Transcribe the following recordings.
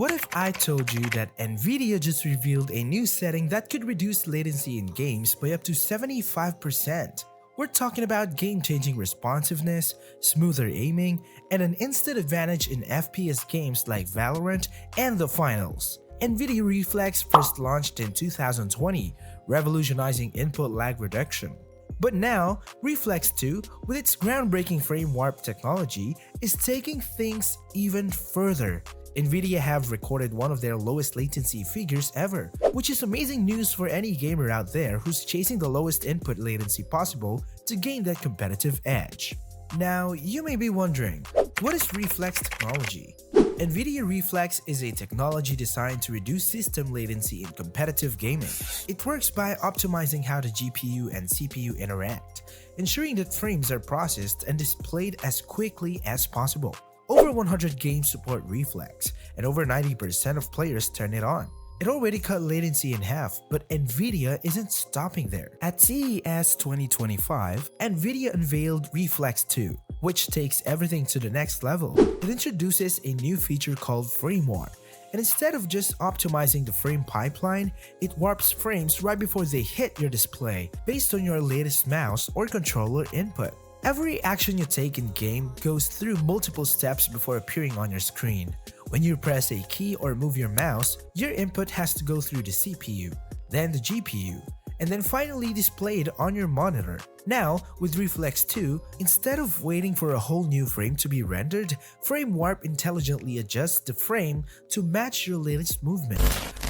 What if I told you that NVIDIA just revealed a new setting that could reduce latency in games by up to 75%? We're talking about game-changing responsiveness, smoother aiming, and an instant advantage in FPS games like Valorant and the Finals. NVIDIA Reflex first launched in 2020, revolutionizing input lag reduction. But now, Reflex 2, with its groundbreaking frame warp technology, is taking things even further. NVIDIA have recorded one of their lowest latency figures ever, which is amazing news for any gamer out there who's chasing the lowest input latency possible to gain that competitive edge. Now, you may be wondering, what is Reflex technology? NVIDIA Reflex is a technology designed to reduce system latency in competitive gaming. It works by optimizing how the GPU and CPU interact, ensuring that frames are processed and displayed as quickly as possible. Over 100 games support Reflex, and over 90% of players turn it on. It already cut latency in half, but NVIDIA isn't stopping there. At CES 2025, NVIDIA unveiled Reflex 2, which takes everything to the next level. It introduces a new feature called Frame Warp, and instead of just optimizing the frame pipeline, it warps frames right before they hit your display based on your latest mouse or controller input. Every action you take in-game goes through multiple steps before appearing on your screen. When you press a key or move your mouse, your input has to go through the CPU, then the GPU, and then finally displayed on your monitor. Now, with Reflex 2, instead of waiting for a whole new frame to be rendered, Frame Warp intelligently adjusts the frame to match your latest movement,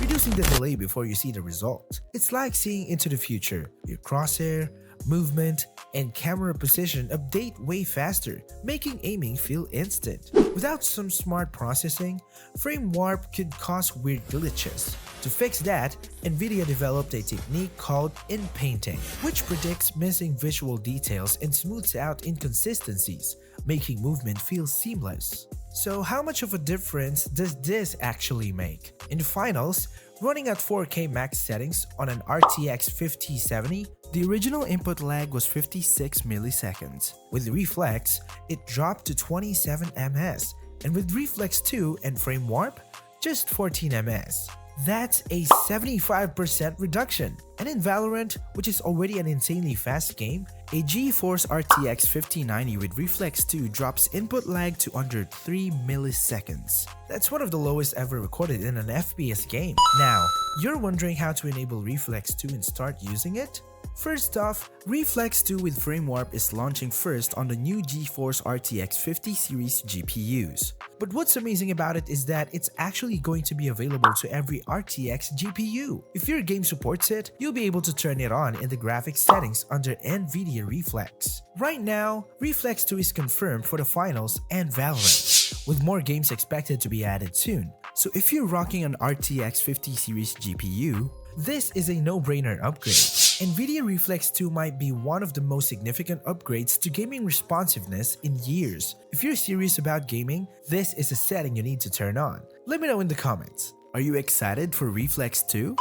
reducing the delay before you see the result. It's like seeing into the future. Your crosshair, movement, and camera position update way faster, making aiming feel instant. Without some smart processing, Frame Warp could cause weird glitches. To fix that, NVIDIA developed a technique called in-painting, which predicts missing visual details and smooths out inconsistencies, making movement feel seamless. So how much of a difference does this actually make? In the Finals, running at 4K max settings on an RTX 5070, the original input lag was 56 milliseconds. With Reflex, it dropped to 27 ms, and with Reflex 2 and Frame Warp, just 14 ms. That's a 75% reduction. And in Valorant, which is already an insanely fast game, a GeForce RTX 5090 with Reflex 2 drops input lag to under 3 milliseconds. That's one of the lowest ever recorded in an FPS game. Now, you're wondering how to enable Reflex 2 and start using it? First off, Reflex 2 with Frame Warp is launching first on the new GeForce RTX 50 series GPUs. But what's amazing about it is that it's actually going to be available to every RTX GPU. If your game supports it, you'll be able to turn it on in the graphics settings under NVIDIA Reflex. Right now, Reflex 2 is confirmed for the Finals and Valorant, with more games expected to be added soon. So if you're rocking an RTX 50 series GPU, this is a no-brainer upgrade. NVIDIA Reflex 2 might be one of the most significant upgrades to gaming responsiveness in years. If you're serious about gaming, this is a setting you need to turn on. Let me know in the comments. Are you excited for Reflex 2?